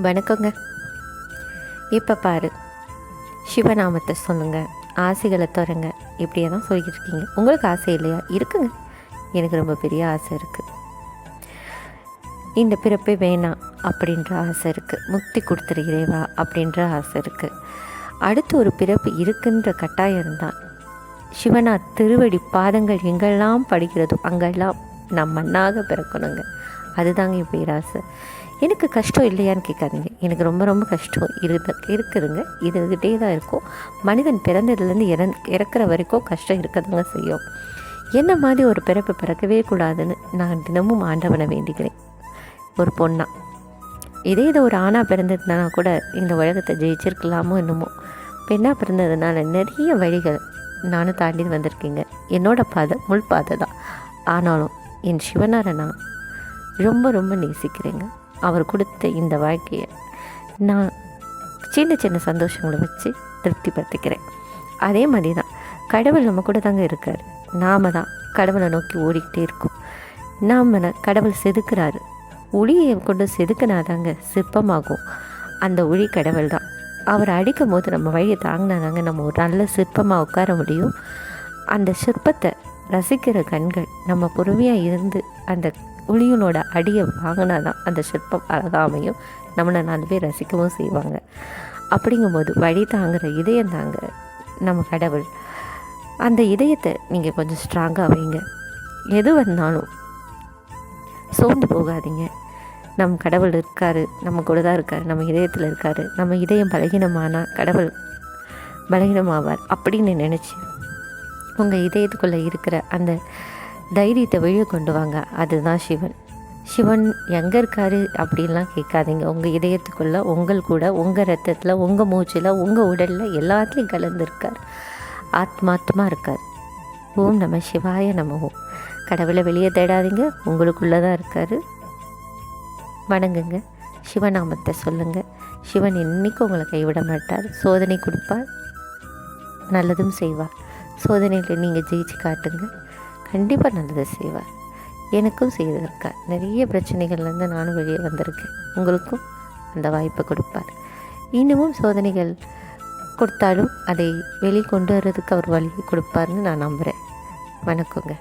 வணக்கங்க. இப்போ பாரு, சிவநாமத்தை சொல்லுங்கள், ஆசைகளை தரங்க, இப்படியே தான் சொல்லிக்கிட்டு இருக்கீங்க. உங்களுக்கு ஆசை இல்லையா? இருக்குங்க, எனக்கு ரொம்ப பெரிய ஆசை இருக்குது. இந்த பிறப்பே வேணாம் அப்படின்ற ஆசை இருக்குது. முக்தி கொடுத்துரு இறைவா அப்படின்ற ஆசை இருக்குது. அடுத்து ஒரு பிறப்பு இருக்குன்ற கட்டாயம் தான். சிவனா திருவடி பாதங்கள் எங்கெல்லாம் படிக்கிறதோ அங்கெல்லாம் நான் மண்ணாக பிறக்கணுங்க. அதுதாங்க என் பேராசை. எனக்கு கஷ்டம் இல்லையான்னு கேட்காதீங்க, எனக்கு ரொம்ப ரொம்ப கஷ்டம் இருக்குதுங்க. இதுகிட்டே தான் இருக்கும். மனிதன் பிறந்ததுலேருந்து இறக்குற வரைக்கும் கஷ்டம் இருக்கதாங்க செய்யும். என்ன மாதிரி ஒரு பிறப்பு பிறக்கவே கூடாதுன்னு நான் தினமும் ஆண்டவனை வேண்டிக்கிறேன். ஒரு பொண்ணா இதே ஒரு ஆணாக பிறந்ததுனா கூட இந்த உலகத்தை ஜெயிச்சிருக்கலாமோ என்னமோ. பெண்ணாக பிறந்ததுனால நிறைய வழிகள் நானும் தாண்டி வந்திருக்கீங்க. என்னோட பாதை முள் பாதை தான். ஆனாலும் என் சிவனாரை நான் ரொம்ப ரொம்ப நேசிக்கிறேங்க. அவர் கொடுத்த இந்த வாழ்க்கையை நான் சின்ன சின்ன சந்தோஷங்களை வச்சு திருப்திப்படுத்திக்கிறேன். அதே மாதிரி தான் கடவுள் நம்ம கூட தாங்க இருக்கார். நாம் தான் கடவுளை நோக்கி ஓடிக்கிட்டே இருக்கோம். நாம் கடவுள் செதுக்கிறாரு. ஒளியை கொண்டு செதுக்கினாதாங்க சிற்பமாகும். அந்த ஒளி கடவுள் தான். அவர் அடிக்கும் போது நம்ம வழியை தாங்கினாதாங்க நம்ம ஒரு நல்ல சிற்பமாக உட்கார முடியும். அந்த சிற்பத்தை ரசிக்கிற கண்கள் நம்ம பொறுமையாக இருந்து அந்த ஒளியனோட அடியை வாங்கினா தான் அந்த சிற்பம் அழகாமையும் நம்மளை 4 பேர் ரசிக்கவும் செய்வாங்க. அப்படிங்கும்போது வழி தாங்குகிற இதயம் தாங்க நம்ம கடவுள். அந்த இதயத்தை நீங்கள் கொஞ்சம் ஸ்ட்ராங்காக வைங்க. எது வந்தாலும் சோர்ந்து போகாதீங்க. நம் கடவுள் இருக்கார், நம்ம கூட தான் இருக்கார், நம்ம இதயத்தில் இருக்கார். நம்ம இதயம் பலகீனமானால் கடவுள் பலகீனமாவார் அப்படின்னு நினச்சி உங்கள் இதயத்துக்குள்ளே இருக்கிற அந்த தைரியத்தை வெளியே கொண்டு வாங்க. அதுதான் சிவன். சிவன் எங்கே இருக்கார் அப்படின்லாம் கேட்காதீங்க. உங்கள் இதயத்துக்குள்ளே, உங்கள் கூட, உங்கள் ரத்தத்தில், உங்கள் மூச்சில், உங்கள் உடலில் எல்லாத்துலேயும் கலந்துருக்கார். ஆத்மாத்மா இருக்கார். ஓம் நம சிவாய நம. ஓம். கடவுளை வெளியே தேடாதீங்க, உங்களுக்குள்ளே தான் இருக்கார். வணங்குங்க, சிவநாமத்தை சொல்லுங்கள். சிவன் என்றைக்கும் உங்களை கைவிட மாட்டார். சோதனை கொடுப்பார், நல்லதும் செய்வார். சோதனையில் நீங்கள் ஜெயிச்சு காட்டுங்க, கண்டிப்பாக நல்லது செய்வார். எனக்கும் செய்திருக்கார். நிறைய பிரச்சனைகள்லேருந்து நானும் வெளியே வந்திருக்கேன். உங்களுக்கும் அந்த வாய்ப்பை கொடுப்பார். இன்னமும் சோதனைகள் கொடுத்தாலும் அதை வெளியே கொண்டு வர்றதுக்கு அவர் வழி கொடுப்பார்னு நான் நம்புகிறேன். வணக்கங்க.